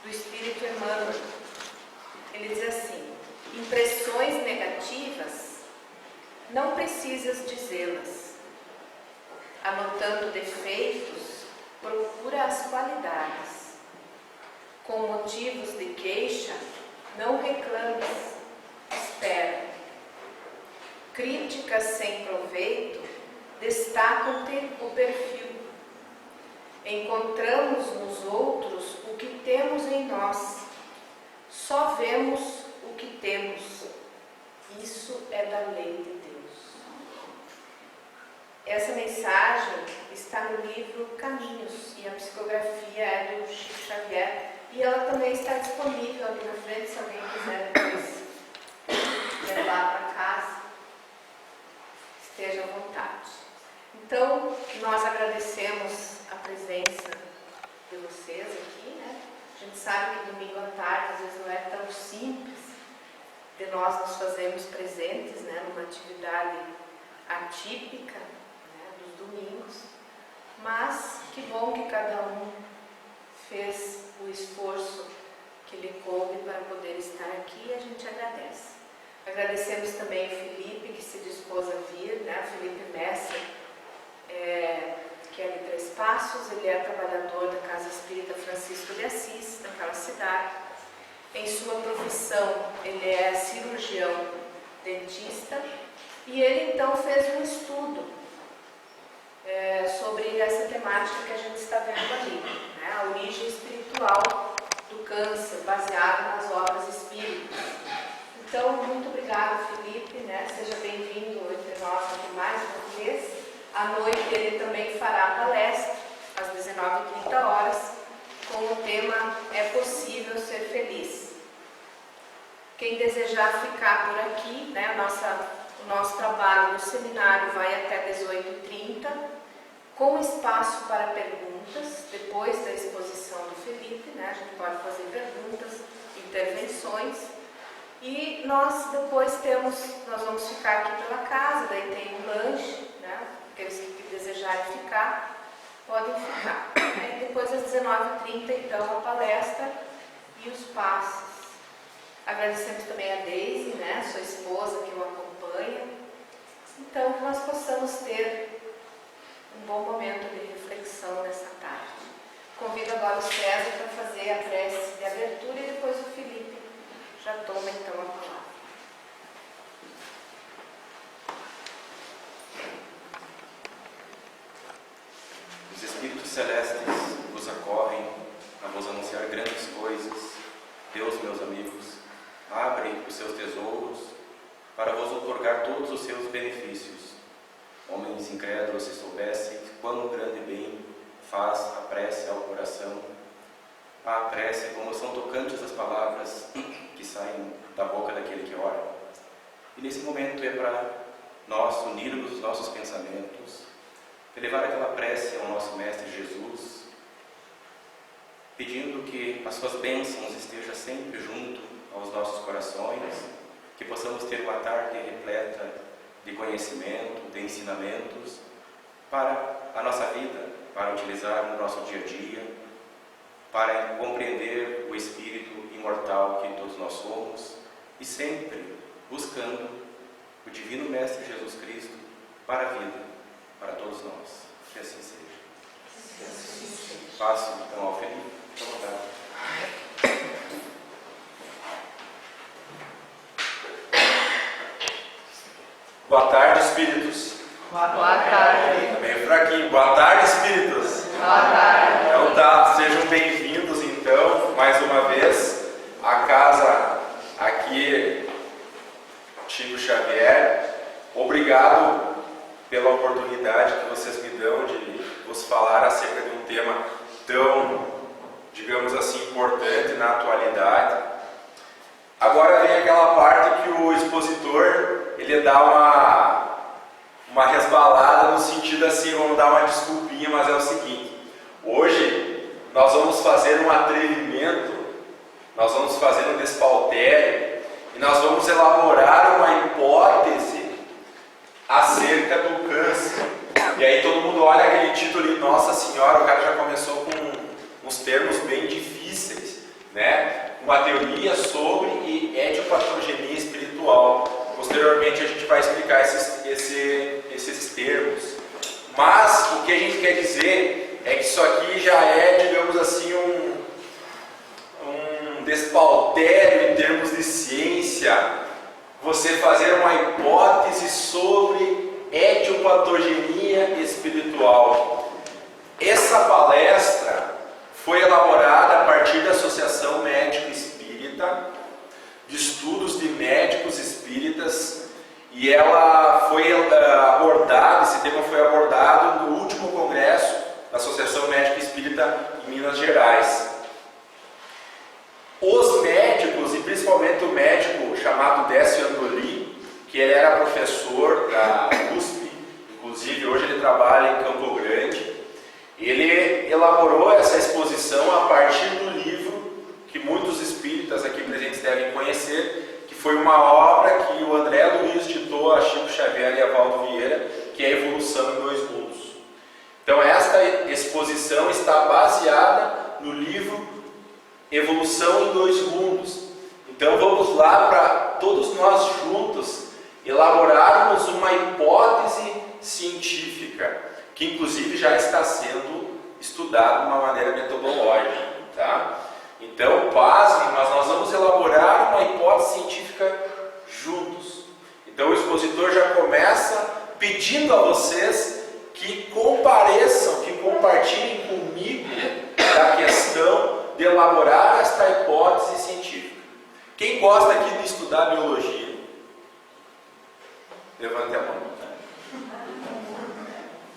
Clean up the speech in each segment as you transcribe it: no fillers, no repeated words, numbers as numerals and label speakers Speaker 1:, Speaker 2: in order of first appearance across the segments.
Speaker 1: do Espírito Emmanuel. Ele diz assim: impressões negativas, não precisas dizê-las. Anotando defeitos, procura as qualidades. Com motivos de queixa, não reclames, espera. Críticas sem proveito destacam o perfil. Encontramos nos outros o que temos em nós. Só vemos o que temos. Isso é da lei de Deus. Essa mensagem está no livro Caminhos, e a psicografia é do Chico Xavier, e ela também está disponível ali na frente, se alguém quiser depois levar para casa, esteja à vontade. Então, nós agradecemos a presença de vocês aqui, né? A gente sabe que domingo à tarde às vezes não é tão simples de nós nos fazermos presentes, né, numa atividade atípica, né, dos domingos, mas que bom que cada um fez o esforço que lhe coube para poder estar aqui, e a gente agradece. Agradecemos também o Felipe, que se dispôs a vir, né? O Felipe Messer, que é de Três Passos, ele é trabalhador da Casa Espírita Francisco de Assis, naquela cidade. Em sua profissão, ele é cirurgião dentista, e ele então fez um estudo sobre essa temática que a gente está vendo ali, né? A origem espiritual do câncer, baseado nas obras espíritas. Então, muito obrigada, Felipe, né? Seja bem-vindo entre nós aqui mais uma vez. À noite ele também fará palestra, às 19h30, com o tema É Possível Ser Feliz. Quem desejar ficar por aqui, né? O nosso trabalho no seminário vai até 18h30, com espaço para perguntas, depois da exposição do Felipe, né? A gente pode fazer perguntas, intervenções. E nós depois nós vamos ficar aqui pela casa, daí tem um lanche, né? Aqueles que desejarem ficar, podem ficar. E depois às 19h30, então, a palestra e os passos. Agradecemos também a Deise, né? Sua esposa, que o acompanha. Então, que nós possamos ter um bom momento de reflexão nessa tarde. Convido agora o César para fazer a prece de abertura, e depois o Felipe já toma então a palavra.
Speaker 2: Os Espíritos Celestes vos acorrem a vos anunciar grandes coisas. Deus, meus amigos, abre os seus tesouros para vos outorgar todos os seus benefícios. Homens incrédulos, se soubessem quão grande bem faz a prece ao coração. A prece, como são tocantes as palavras que saem da boca daquele que ora. E nesse momento é para nós unirmos os nossos pensamentos, elevar aquela prece ao nosso Mestre Jesus, pedindo que as suas bênçãos estejam sempre junto aos nossos corações, que possamos ter uma tarde repleta de conhecimento, de ensinamentos para a nossa vida, para utilizar no nosso dia a dia, para compreender o espírito imortal que todos nós somos, e sempre buscando o Divino Mestre Jesus Cristo para a vida, para todos nós. Que assim seja. Passo então ao Felipe. Fique à vontade.
Speaker 3: Boa tarde, espíritos.
Speaker 1: Boa tarde.
Speaker 3: Tá meio fraquinho. Boa tarde, espíritos.
Speaker 1: Boa tarde.
Speaker 3: Então tá, sejam bem-vindos então, mais uma vez, à casa aqui, Chico Xavier. Obrigado pela oportunidade que vocês me dão de vos falar acerca de um tema tão, digamos assim, importante na atualidade. Agora vem aquela parte que o expositor, ele dá uma resbalada no sentido assim, vamos dar uma desculpinha, mas é o seguinte: hoje nós vamos fazer um atrevimento, nós vamos fazer um despautério e nós vamos elaborar uma hipótese acerca do câncer. E aí todo mundo olha aquele título e, nossa senhora, o cara já começou com uns termos bem difíceis, né? uma teoria sobre etiopatogenia espiritual. Posteriormente a gente vai explicar esses termos. Mas o que a gente quer dizer é que isso aqui já é, digamos assim, um despautério em termos de ciência. Você fazer uma hipótese sobre etiopatogenia espiritual. Essa palestra foi elaborada a partir da Associação Médico Espírita, de estudos de médicos espíritas, e ela foi abordada, esse tema foi abordado no último congresso da Associação Médica Espírita em Minas Gerais. Os médicos, e principalmente o médico chamado Décio Andoli, que ele era professor da USP, inclusive hoje ele trabalha em Campo Grande, ele elaborou essa exposição a partir do livro que muitos espíritas aqui presentes devem conhecer, que foi uma obra que o André Luiz ditou a Chico Xavier e a Valdo Vieira, que é Evolução em Dois Mundos. Então esta exposição está baseada no livro Evolução em Dois Mundos. Então vamos lá para todos nós juntos elaborarmos uma hipótese científica, que inclusive já está sendo estudada de uma maneira metodológica, tá? Então, pasmem, mas nós vamos elaborar uma hipótese científica juntos. Então o expositor já começa pedindo a vocês que compareçam, que compartilhem comigo da questão de elaborar esta hipótese científica. Quem gosta aqui de estudar biologia? Levante a mão.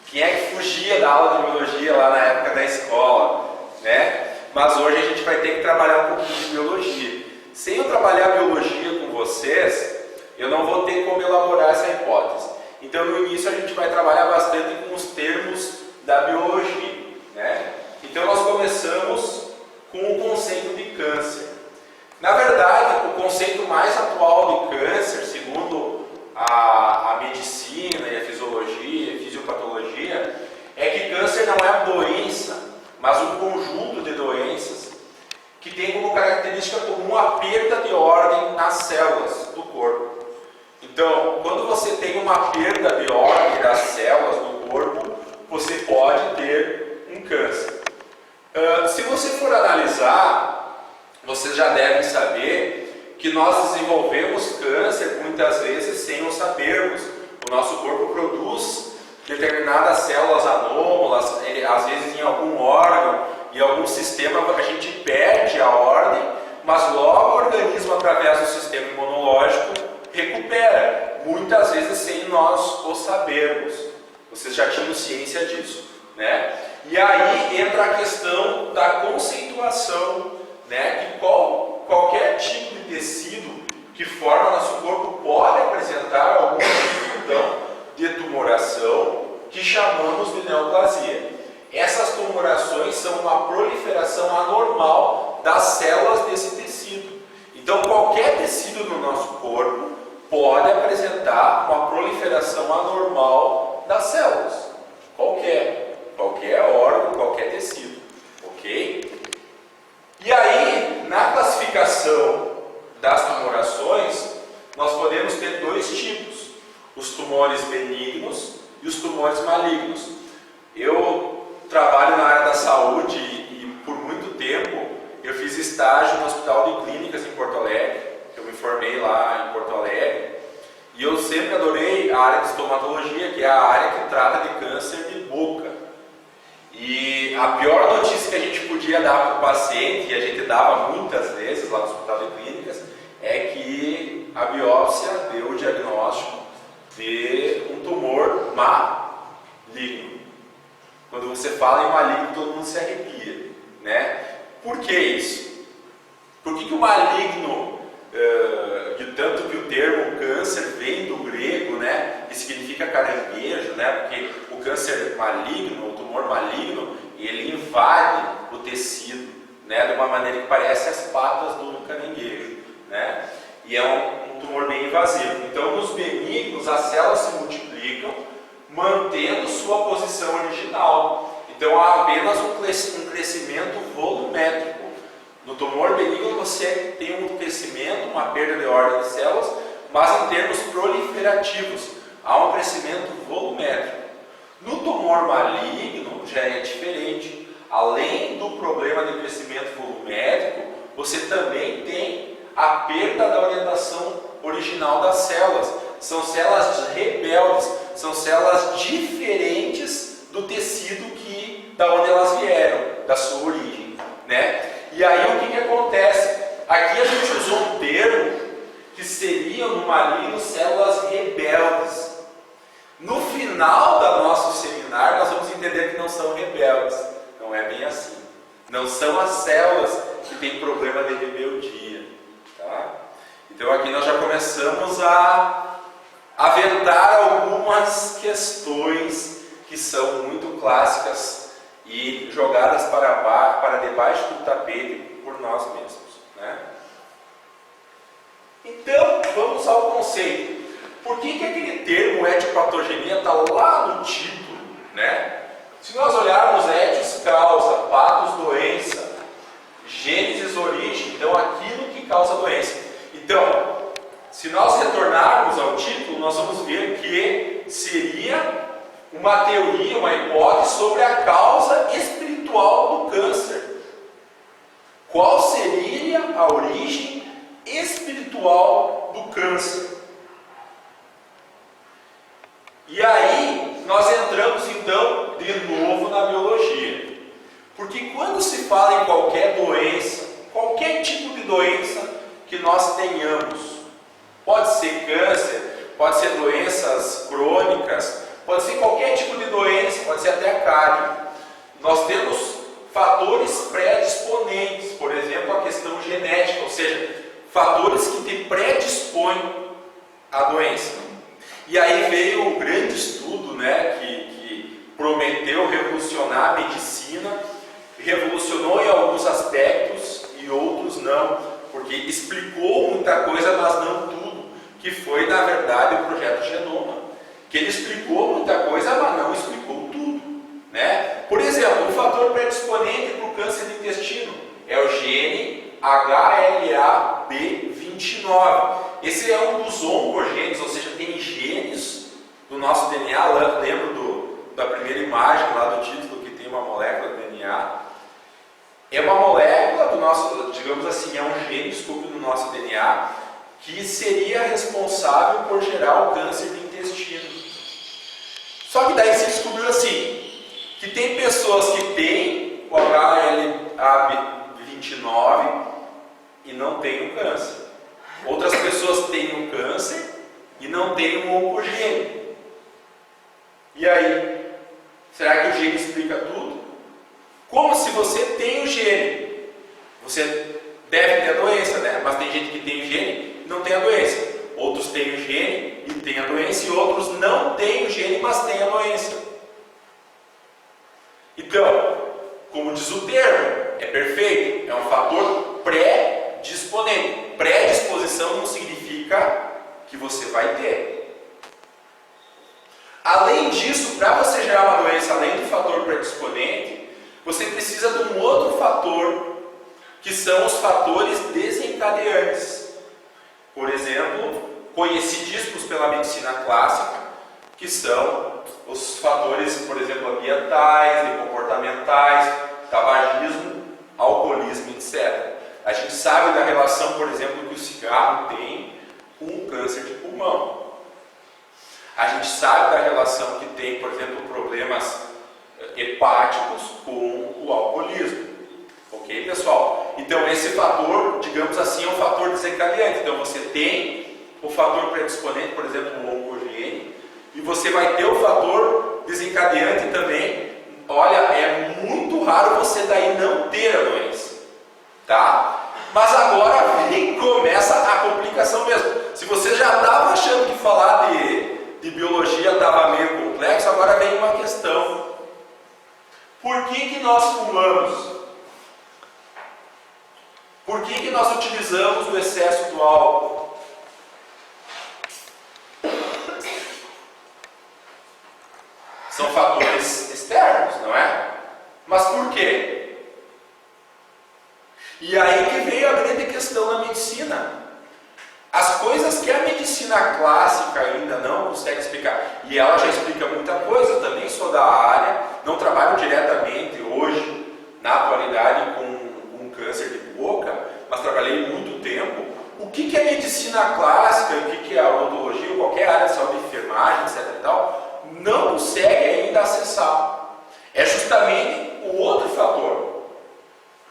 Speaker 3: Quem é que fugia da aula de biologia lá na época da escola, né? Mas hoje a gente vai ter que trabalhar um pouquinho de biologia. Sem eu trabalhar biologia com vocês, eu não vou ter como elaborar essa hipótese. Então no início a gente vai trabalhar bastante com os termos da biologia, né? Então nós começamos com o conceito de câncer. Na verdade, o conceito mais atual de câncer, segundo a medicina e a fisiologia e a fisiopatologia, é que câncer não é a doença, mas um conjunto de doenças que tem como característica comum a perda de ordem nas células do corpo. Então, quando você tem uma perda de ordem das células do corpo, você pode ter um câncer. Se você for analisar, vocês já devem saber que nós desenvolvemos câncer muitas vezes sem o sabermos. O nosso corpo produz determinadas células anômalas, às vezes em algum órgão, em algum sistema a gente perde a ordem, mas logo o organismo, através do sistema imunológico, recupera, muitas vezes sem nós o sabermos. Vocês já tinham ciência disso, né? E aí entra a questão da conceituação, né? Que qualquer tipo de tecido que forma nosso corpo pode apresentar algum tipo então, de tumoração que chamamos de neoplasia. Essas tumorações são uma proliferação anormal das células desse tecido. Então qualquer tecido no nosso corpo pode apresentar uma proliferação anormal das células. Qualquer órgão, qualquer tecido, ok? E aí, na classificação das tumorações, nós podemos ter dois tipos: os tumores benignos e os tumores malignos. Eu trabalho na área da saúde e por muito tempo eu fiz estágio no Hospital de Clínicas em Porto Alegre. Eu me formei lá em Porto Alegre e eu sempre adorei a área de estomatologia, que é a área que trata de câncer de boca. E a pior notícia que a gente podia dar para o paciente, e a gente dava muitas vezes lá no Hospital de Clínicas, é que a biópsia deu o diagnóstico de um tumor maligno. Quando você fala em maligno, todo mundo se arrepia, né? Por que isso? Por que o maligno, de tanto que o termo câncer vem do grego, né? Que significa caranguejo, né? Porque o câncer maligno, o tumor maligno, ele invade o tecido, né? De uma maneira que parece as patas do caranguejo, né? E é um tumor bem invasivo. Então, nos benignos, as células se multiplicam, mantendo sua posição original. Então, há apenas um crescimento volumétrico. No tumor benigno você tem um crescimento, uma perda de ordem de células, mas em termos proliferativos, há um crescimento volumétrico. No tumor maligno já é diferente. Além do problema de crescimento volumétrico, você também tem a perda da orientação original das células. São células rebeldes, são células diferentes do tecido da onde elas vieram, da sua origem, né? E aí o que acontece? Aqui a gente usou um termo que seriam no maligno células rebeldes. No final do nosso seminário nós vamos entender que não são rebeldes. Não é bem assim. Não são as células que têm problema de rebeldia. Tá? Então aqui nós já começamos a aventar algumas questões que são muito clássicas e jogadas para debaixo do tapete por nós mesmos. Né? Então vamos ao conceito. Por que aquele termo etiopatogenia está lá no título? Né? Se nós olharmos etios causa, patos doença, gênesis origem, então aquilo que causa doença. Então, se nós retornarmos ao título, nós vamos ver que seria uma teoria, uma hipótese sobre a causa espiritual do câncer. Qual seria a origem espiritual do câncer? E aí nós entramos então de novo na biologia. Porque quando se fala em qualquer doença, qualquer tipo de doença que nós tenhamos, pode ser câncer, pode ser doenças crônicas, pode ser qualquer tipo de doença, pode ser até a cárie. Nós temos fatores predisponentes, por exemplo, a questão genética, ou seja, fatores que te predispõem à doença. E aí veio um grande estudo, né, que prometeu revolucionar a medicina, revolucionou em alguns aspectos e outros não, porque explicou muita coisa, mas não tudo, que foi, na verdade, o projeto Genoma, que ele explicou muita coisa, mas não explicou tudo. Né? Por exemplo, um fator predisponente para o câncer do intestino é o gene HLA-B29. Esse é um dos oncogenes, ou seja, tem genes do nosso DNA. Lembro da primeira imagem lá do título, que tem uma molécula de DNA. É uma molécula do nosso, digamos assim, é um gene, desculpe, do nosso DNA, que seria responsável por gerar o câncer do intestino. Só que daí se descobriu assim, que tem pessoas que têm o HLA-B29 e não têm o câncer. Outras pessoas têm o câncer e não têm o oncogene. E aí, será que o gene explica tudo? Como se você tem o gene? Você deve ter a doença, né? Mas tem gente que tem o gene e não tem a doença. Outros têm o gene e têm a doença, e outros não têm o gene, mas têm a doença. Então, como diz o termo, é perfeito, é um fator predisponente. Predisposição não significa que você vai ter. Além disso, para você gerar uma doença, além do fator predisponente, você precisa de um outro fator, que são os fatores desencadeantes. Por exemplo, conhecidíssimos pela medicina clássica, que são os fatores, por exemplo, ambientais e comportamentais, tabagismo, alcoolismo, etc. A gente sabe da relação, por exemplo, que o cigarro tem com o câncer de pulmão. A gente sabe da relação que tem, por exemplo, problemas hepáticos com o alcoolismo. Ok, pessoal? Então esse fator, digamos assim, é um fator desencadeante. Então você tem o fator predisponente, por exemplo, o oncogene, e você vai ter o fator desencadeante também. Olha, é muito raro você daí não ter a doença, tá? Mas agora começa a complicação mesmo. Se você já estava achando que falar de biologia estava meio complexo, agora vem uma questão. Por que nós fumamos? Por que nós utilizamos o excesso do álcool? São fatores externos, não é? Mas por quê? E aí veio a grande questão na medicina. As coisas que a medicina clássica ainda não consegue explicar, e ela já explica muita coisa, eu também sou da área, não trabalho diretamente hoje, na atualidade, com câncer de boca, mas trabalhei muito tempo. O que é a medicina clássica, o que é a odontologia, ou qualquer área de saúde, enfermagem, etc. e tal, não consegue ainda acessar. É justamente o outro fator.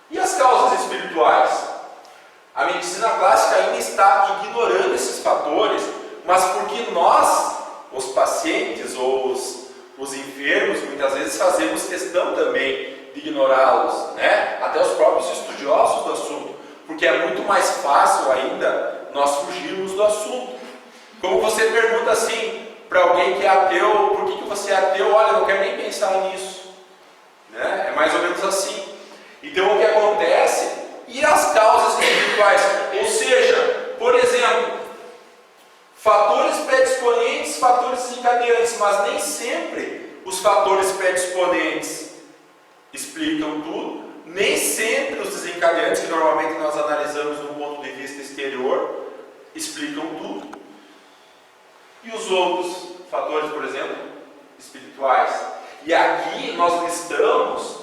Speaker 3: E as causas espirituais? A medicina clássica ainda está ignorando esses fatores, mas porque nós, os pacientes ou os enfermos, muitas vezes fazemos questão também de ignorá-los, né? Até os próprios estudiosos do assunto, porque é muito mais fácil ainda nós fugirmos do assunto. Como você pergunta assim para alguém que é ateu, por que você é ateu? Olha, eu não quero nem pensar nisso, né? É mais ou menos assim. Então o que acontece? E as causas espirituais? Ou seja, por exemplo, fatores predisponentes, fatores desencadeantes, mas nem sempre os fatores predisponentes explicam tudo, nem sempre os desencadeantes, que normalmente nós analisamos do ponto de vista exterior, explicam tudo. E os outros fatores, por exemplo, espirituais? E aqui nós listamos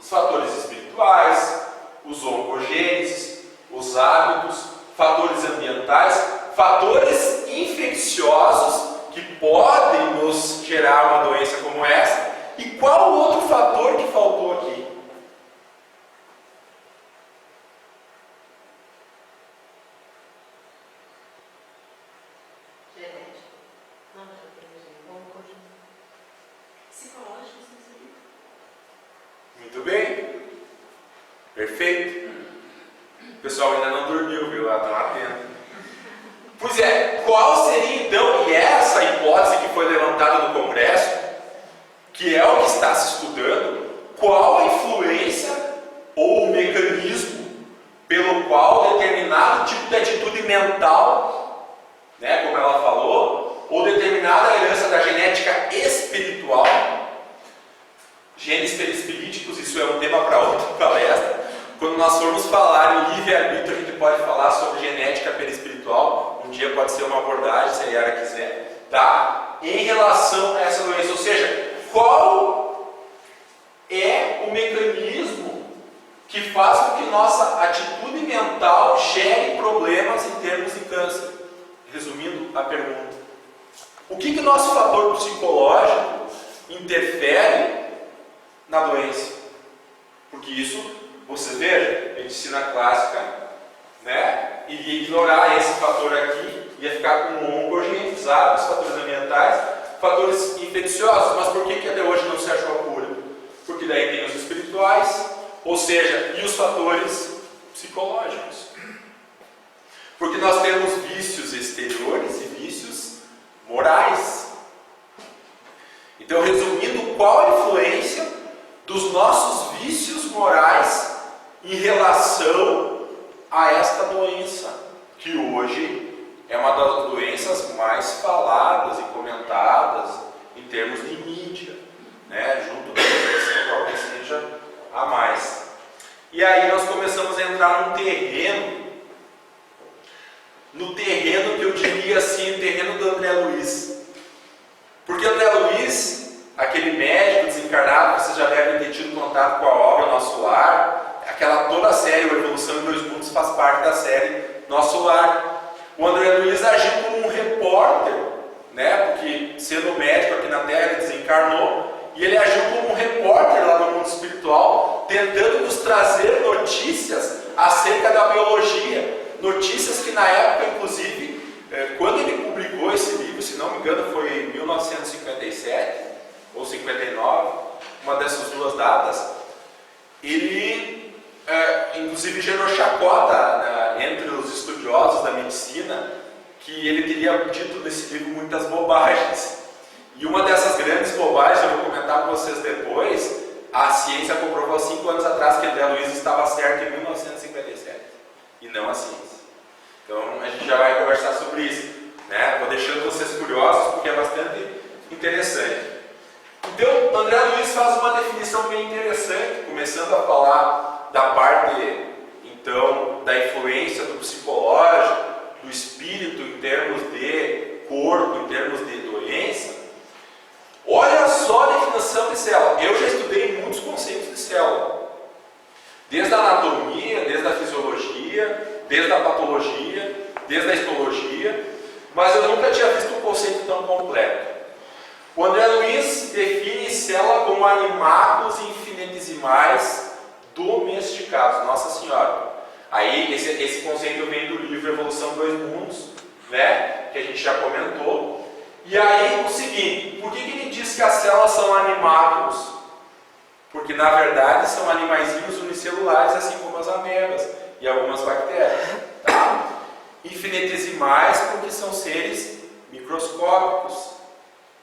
Speaker 3: os fatores espirituais, os oncogêneses, os hábitos, fatores ambientais, fatores infecciosos que podem nos gerar uma doença como essa. E qual o outro fator que faltou aqui?
Speaker 1: Genética. Não, oncogênese. Psicológico, sim.
Speaker 3: Muito bem. Perfeito. O pessoal ainda não dormiu, viu? Estão atentos. Pois é, qual seria então, e essa hipótese que foi levantada no Congresso, que é o que está se estudando, qual a influência ou o mecanismo pelo qual determinado tipo de atitude mental, né, como ela falou, ou determinada herança da genética espiritual, genes perispiríticos, isso é um tema para outra palestra. Quando nós formos falar em livre-arbítrio, a gente pode falar sobre genética perispiritual. Um dia pode ser uma abordagem, se a Yara quiser, tá? Em relação a essa doença, ou seja, qual é o mecanismo que faz com que nossa atitude mental gere problemas em termos de câncer? Resumindo a pergunta, o que o nosso fator psicológico interfere na doença? Porque isso, você veja, medicina clássica, né, iria ignorar esse fator aqui, ia ficar com oncogêneses, hábitos, fatores ambientais, fatores infecciosos. Mas por que até hoje não se achou a cura? Porque daí tem os espirituais, ou seja, e os fatores psicológicos. Porque nós temos vícios exteriores e vícios morais. Então, resumindo, qual a influência dos nossos vícios morais em relação a esta doença, que hoje é uma das doenças mais faladas e comentadas em termos de mídia, né? Junto com a depressão, talvez seja a mais. E aí nós começamos a entrar num terreno, que eu diria assim, o terreno do André Luiz. Porque André Luiz, aquele médico desencarnado, vocês já devem ter tido contato com a obra Nosso Lar, toda a série, o Evolução em 2 Mundos, faz parte da série Nosso Lar. O André Luiz agiu como um repórter, né? Porque sendo médico aqui na Terra, ele desencarnou, e ele agiu como um repórter lá no mundo espiritual, tentando nos trazer notícias acerca da biologia, notícias que na época, inclusive, quando ele publicou esse livro, se não me engano foi em 1957 ou 59, uma dessas duas datas, ele inclusive gerou chacota entre os estudiosos da medicina, que ele teria dito nesse livro muitas bobagens. E uma dessas grandes bobagens, eu vou comentar com vocês depois, a ciência comprovou 5 anos atrás que André Luiz estava certo em 1957, e não a ciência. Então a gente já vai conversar sobre isso, né? Vou deixando vocês curiosos porque é bastante interessante. Então André Luiz faz uma definição bem interessante, começando a falar da parte então influência do psicológico, do espírito em termos de corpo, em termos de doença, olha só a definição de célula. Eu já estudei muitos conceitos de célula, desde a anatomia, desde a fisiologia, desde a patologia, desde a histologia, mas eu nunca tinha visto um conceito tão completo. O André Luiz define célula como animáculos infinitesimais domesticados. Nossa Senhora! Aí esse conceito vem do livro Evolução Dois Mundos, né? Que a gente já comentou. E aí o seguinte, por que ele diz que as células são animáculos? Porque na verdade são animaizinhos unicelulares, assim como as amebas e algumas bactérias. Tá? Infinitesimais porque são seres microscópicos.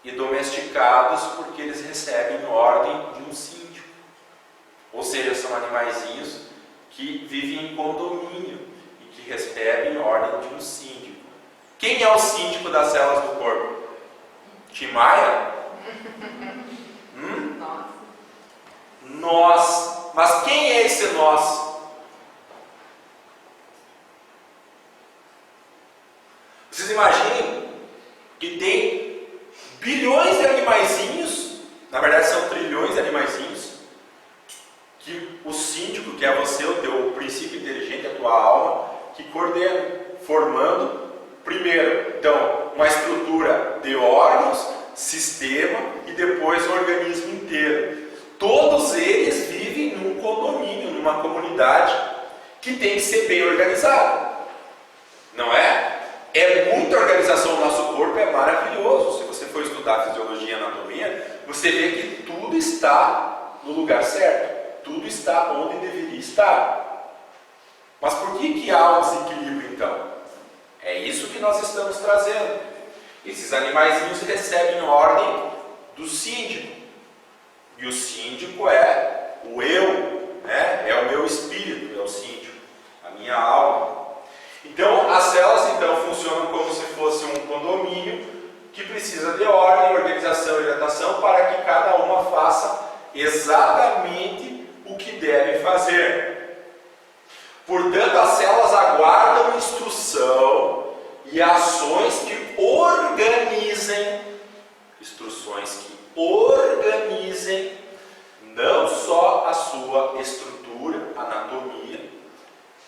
Speaker 3: E domesticados porque eles recebem ordem de um síndico. Ou seja, são animaizinhos que vivem em condomínio e que recebem ordem de um síndico. Quem é o síndico das células do corpo? Tim Maia? Nós. Mas quem é esse nós? Vocês imaginem que tem bilhões de animaizinhos, na verdade são trilhões de animaizinhos, que o síndico, que é você, o teu princípio inteligente, a tua alma, que coordena, formando, primeiro, então, uma estrutura de órgãos, sistema e depois o organismo inteiro. Todos eles vivem num condomínio, numa comunidade que tem que ser bem organizada. Não é? É muita organização do nosso corpo, é maravilhoso. Se você for estudar fisiologia e anatomia, você vê que tudo está no lugar certo. Tudo está onde deveria estar. Mas por que há um desequilíbrio então? É isso que nós estamos trazendo. Esses animaizinhos recebem ordem do síndico. E o síndico é o eu, né? É o meu espírito, é o síndico, a minha alma. Então, as células então funcionam como se fosse um condomínio que precisa de ordem, organização e orientação para que cada uma faça exatamente o que deve fazer. Portanto, as células aguardam instrução e ações que organizem, não só a sua estrutura, anatomia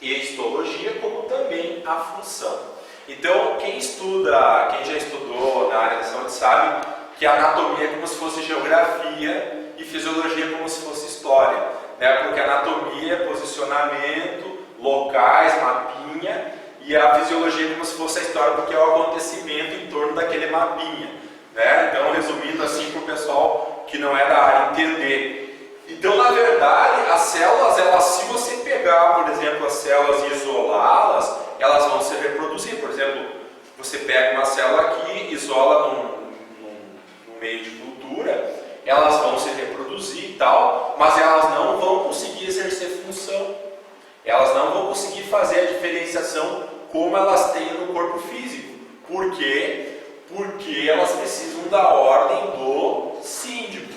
Speaker 3: e histologia, como também a função. Então, quem já estudou na área da saúde sabe que a anatomia é como se fosse geografia e fisiologia é como se fosse história, né? Porque a anatomia é posicionamento, locais, mapinha, e a fisiologia é como se fosse a história, porque é o acontecimento em torno daquele mapinha, né? Então, resumindo assim para o pessoal que não é da área entender. Então, na verdade, as células, se você pegar, por exemplo, as células e isolá-las, elas vão se reproduzir. Por exemplo, você pega uma célula aqui, isola num meio de cultura, elas vão se reproduzir e tal, mas elas não vão conseguir exercer função. Elas não vão conseguir fazer a diferenciação como elas têm no corpo físico. Por quê? Porque elas precisam da ordem do síndico.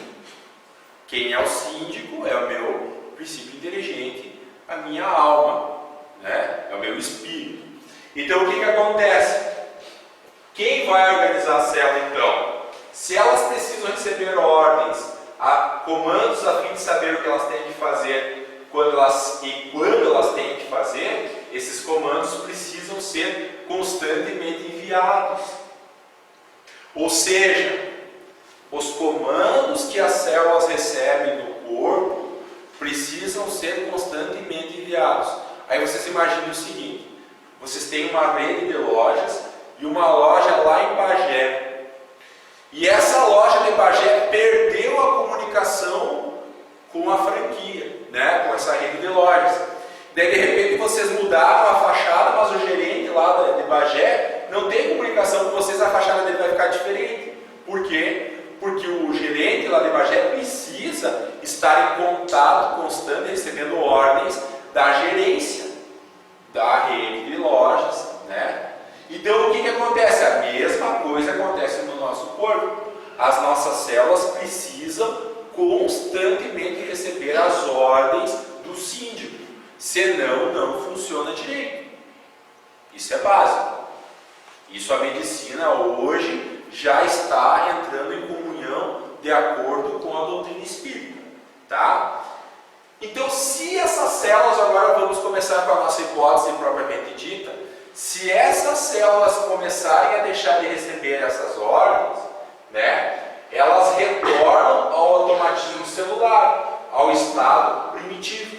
Speaker 3: Quem é o síndico é o meu princípio inteligente, a minha alma, né? É o meu espírito. Então o que acontece? Quem vai organizar a célula então? Se elas precisam receber ordens, comandos a fim de saber o que elas têm que fazer quando elas têm que fazer, esses comandos precisam ser constantemente enviados. Ou seja, os comandos que as células recebem do corpo precisam ser constantemente enviados. Aí vocês imaginem o seguinte: vocês têm uma rede de lojas e uma loja lá em Bagé. E essa loja de Bagé perdeu a comunicação com a franquia, né? Com essa rede de lojas. Daí de repente vocês mudaram a fachada, mas o gerente lá de Bagé não tem comunicação com vocês, a fachada dele vai ficar diferente. Por quê? Porque o gerente lá de Bagé precisa estar em contato constante, recebendo ordens da gerência da rede de lojas, né? Então o que acontece? A mesma coisa acontece no nosso corpo. As nossas células precisam constantemente receber as ordens do síndico, senão não funciona direito. Isso é básico. Isso a medicina hoje já está entrando em comunhão de acordo com a doutrina espírita, tá? Então, se essas células, agora vamos começar com a nossa hipótese propriamente dita, se essas células começarem a deixar de receber essas ordens, né, elas retornam ao automatismo celular, ao estado primitivo,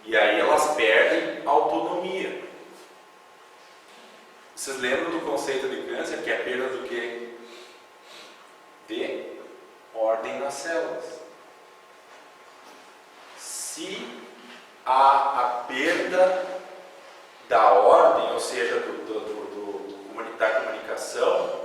Speaker 3: e aí elas perdem autonomia. Vocês lembram do conceito de câncer, que é a perda do quê? De ordem nas células. Se há a perda da ordem, ou seja, da comunicação,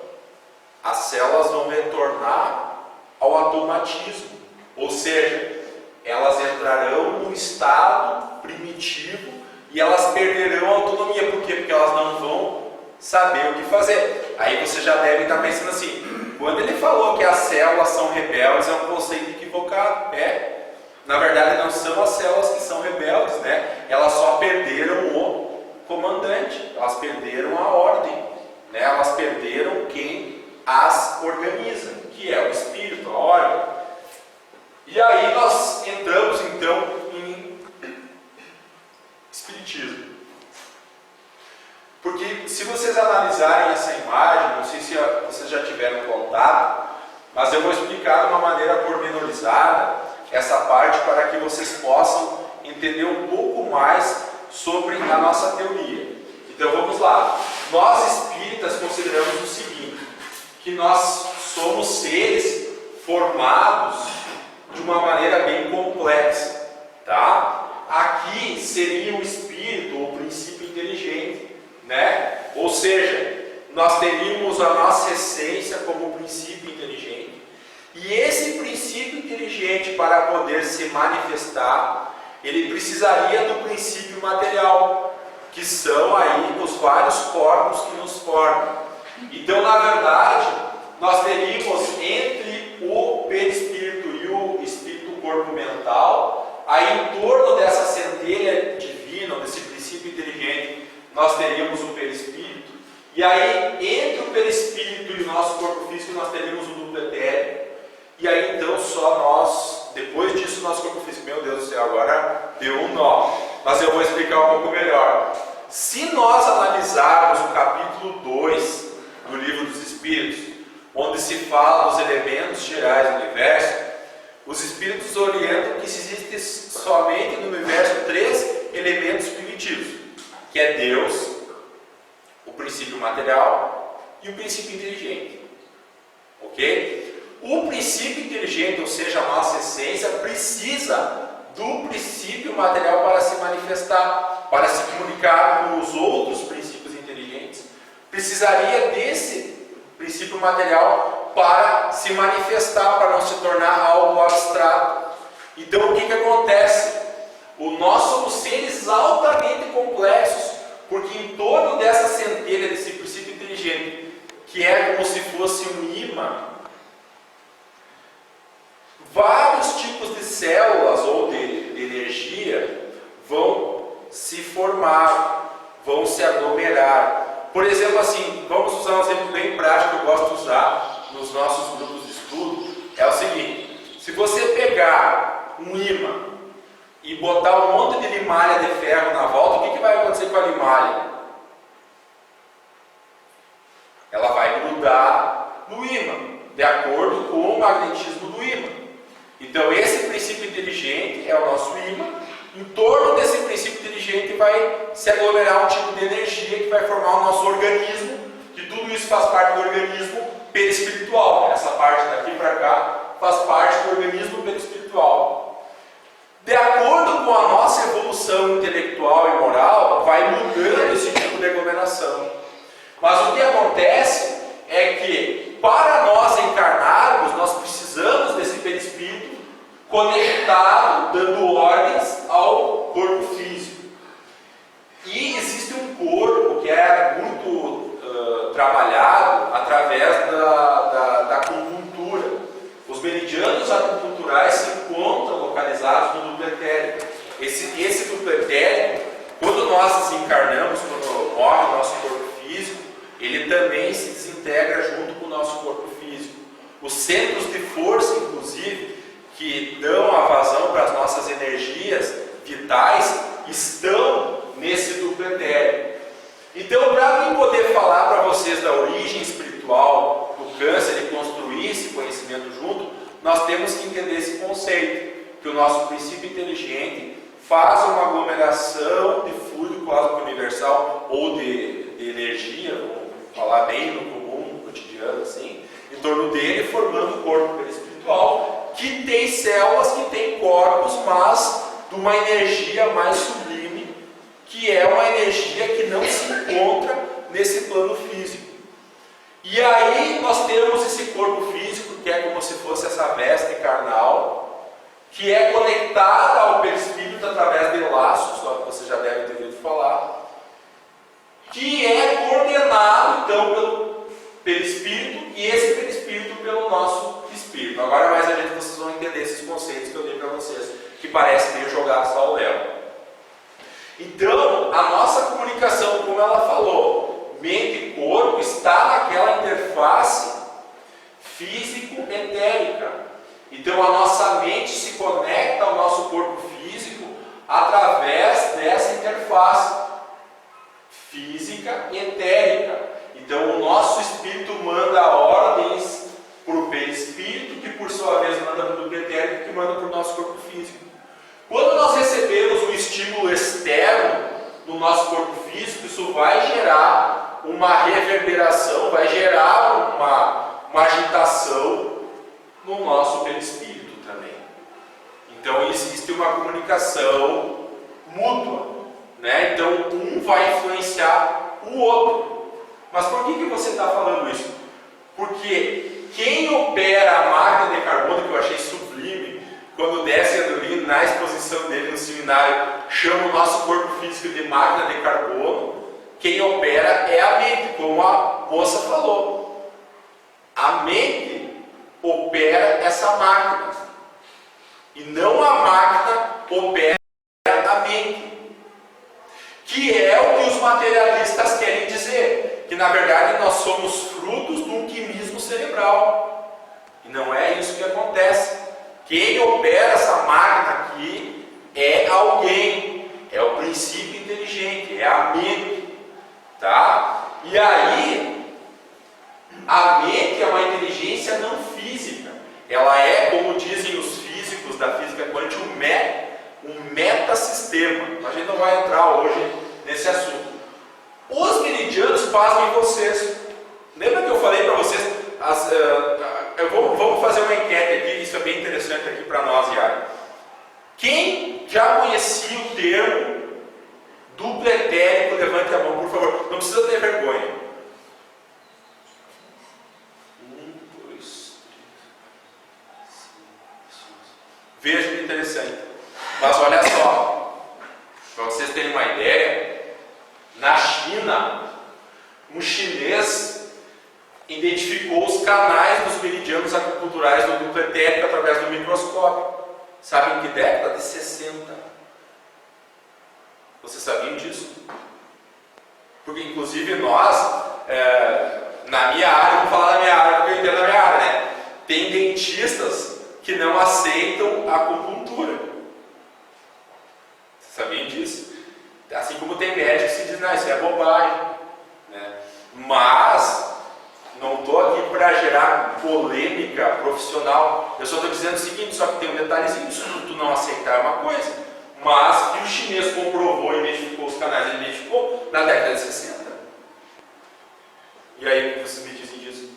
Speaker 3: as células vão retornar ao automatismo, ou seja, elas entrarão no estado primitivo e elas perderão a autonomia. Por quê? Porque elas não vão saber o que fazer. Aí você já deve estar pensando assim, quando ele falou que as células são rebeldes, é um conceito equivocado. Na verdade não são as células que são rebeldes, né? Elas só perderam o comandante, elas perderam a ordem, né? Elas perderam quem as organiza, que é o espírito, a ordem. E aí nós entramos então em espiritismo. Porque se vocês analisarem essa imagem, não sei se vocês já tiveram contato, mas eu vou explicar de uma maneira pormenorizada essa parte para que vocês possam entender um pouco mais sobre a nossa teoria. Então vamos lá. Nós espíritas consideramos o seguinte, que nós somos seres formados de uma maneira bem complexa, tá? Aqui seria o espírito, ou o princípio inteligente, né? Ou seja, nós teríamos a nossa essência como princípio inteligente, e esse princípio inteligente, para poder se manifestar, ele precisaria do princípio material, que são aí os vários corpos que nos formam. Então, na verdade, nós teríamos entre o perispírito e o espírito corpo mental, aí em torno dessa centelha divina, desse princípio inteligente, nós teríamos o perispírito, e aí entre o perispírito e o nosso corpo físico nós teríamos o duplo etéreo, e aí então só nós, depois disso, nosso corpo físico, meu Deus do céu, agora deu um nó, mas eu vou explicar um pouco melhor. Se nós analisarmos o capítulo 2 do Livro dos Espíritos, onde se fala dos elementos gerais do universo, os Espíritos orientam que existem somente no universo 3 elementos primitivos, que é Deus, o princípio material e o princípio inteligente. Ok? O princípio inteligente, ou seja, a nossa essência, precisa do princípio material para se manifestar, para se comunicar com os outros princípios inteligentes. Precisaria desse princípio material para se manifestar, para não se tornar algo abstrato. Então, o que acontece? Nós somos seres altamente complexos, porque em torno dessa centelha, desse princípio inteligente, que é como se fosse um imã, vários tipos de células ou de energia vão se formar, vão se aglomerar. Por exemplo, assim, vamos usar um exemplo bem prático que eu gosto de usar nos nossos grupos de estudo. É o seguinte, se você pegar um imã e botar um monte de limalha de ferro na volta, o que vai acontecer com a limalha? Ela vai grudar no imã, de acordo com o magnetismo do imã. Então esse princípio inteligente é o nosso imã. Em torno desse princípio inteligente vai se aglomerar um tipo de energia que vai formar o nosso organismo, que tudo isso faz parte do organismo perispiritual. Essa parte daqui para cá faz parte do organismo perispiritual. De acordo com a nossa evolução intelectual e moral, vai mudando esse tipo de aglomeração. Mas o que acontece é que, para nós encarnarmos, nós precisamos desse perispírito conectado, dando ordens ao corpo físico. E existe um corpo que é muito trabalhado através da acupuntura. Os meridianos acupunturais se encontram localizados no duplo etérico. Esse duplo etérico, quando nós desencarnamos, quando morre o nosso corpo integra junto com o nosso corpo físico. Os centros de força, inclusive, que dão a vazão para as nossas energias vitais, estão nesse duplo etérico. Então, para mim poder falar para vocês da origem espiritual do câncer e construir esse conhecimento junto, nós temos que entender esse conceito, que o nosso princípio inteligente faz uma aglomeração de fluido cósmico universal ou de energia, vamos falar bem no comum, no cotidiano, assim, em torno dele, formando o corpo espiritual, que tem células, que tem corpos, mas de uma energia mais sublime, que é uma energia que não se encontra nesse plano físico. E aí nós temos esse corpo físico, que é como se fosse essa veste carnal, que é conectada ao perispírito através de laços, só que você já deve ter ouvido falar, que é coordenado então pelo perispírito e esse perispírito pelo nosso espírito. Agora mais adiante vocês vão entender esses conceitos que eu dei para vocês, que parecem meio jogados ao léu. Então, a nossa comunicação, como ela falou, mente e corpo está naquela interface físico-etérica. Então a nossa mente se conecta ao nosso corpo físico através dessa interface física e etérica. Então o nosso espírito manda ordens para o perispírito, que por sua vez manda para o etérico, que manda para o nosso corpo físico. Quando nós recebemos um estímulo externo no nosso corpo físico, isso vai gerar uma reverberação, vai gerar uma agitação no nosso perispírito também. Então existe uma comunicação mútua, né? Então um vai influenciar o outro. Mas por que você está falando isso? Porque quem opera a máquina de carbono, que eu achei sublime, quando desce a dormir na exposição dele no seminário, chama o nosso corpo físico de máquina de carbono, quem opera é a mente, como a moça falou. A mente opera essa máquina e não a máquina opera a mente, que é o que os materialistas querem dizer, que na verdade nós somos frutos de um quimismo cerebral, e não é isso que acontece. Quem opera essa máquina aqui é alguém, é o princípio inteligente, é a mente, tá? E aí a mente é uma inteligência não física. Ela é, como dizem os físicos da física quântica, um metasistema. A gente não vai entrar hoje nesse assunto. Os meridianos pasmem vocês. Lembra que eu falei para vocês? Vamos fazer uma enquete aqui, isso é bem interessante aqui para nós, Yara. Quem já conhecia o termo duplo etérico? Levante a mão, por favor. Não precisa ter vergonha. Veja que interessante. Mas olha só, para vocês terem uma ideia, na China, um chinês identificou os canais dos meridianos acupunturais do duplo etérico através do microscópio. Sabe em que década? De 60. Vocês sabiam disso? Porque inclusive nós, na minha área, vou falar da minha área porque eu entendo da minha área, né? Tem dentistas que não aceitam a acupuntura. Vocês sabiam disso? Assim como tem médicos que dizem, não, isso é bobagem, né? Mas não estou aqui para gerar polêmica profissional. Eu só estou dizendo o seguinte, só que tem um detalhezinho, se tu não aceitar é uma coisa, mas que o chinês comprovou e identificou os canais, ele identificou na década de 60. E aí, o que vocês me dizem disso?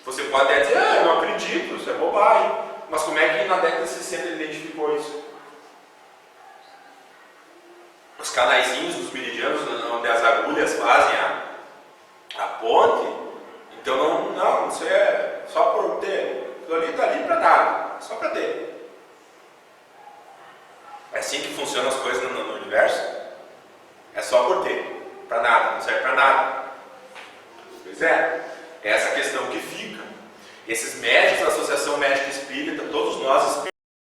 Speaker 3: Você pode até dizer, eu não acredito, isso é bobagem. Mas como é que na década de 60 ele identificou isso? Os canaizinhos dos meridianos, onde as agulhas fazem a ponte, então não, isso é só por ter. Aquilo ali está ali para nada, só para ter. É assim que funcionam as coisas no universo? É só por ter, para nada, não serve para nada. Pois é essa questão que fica. Esses médicos da Associação Médica Espírita, todos nós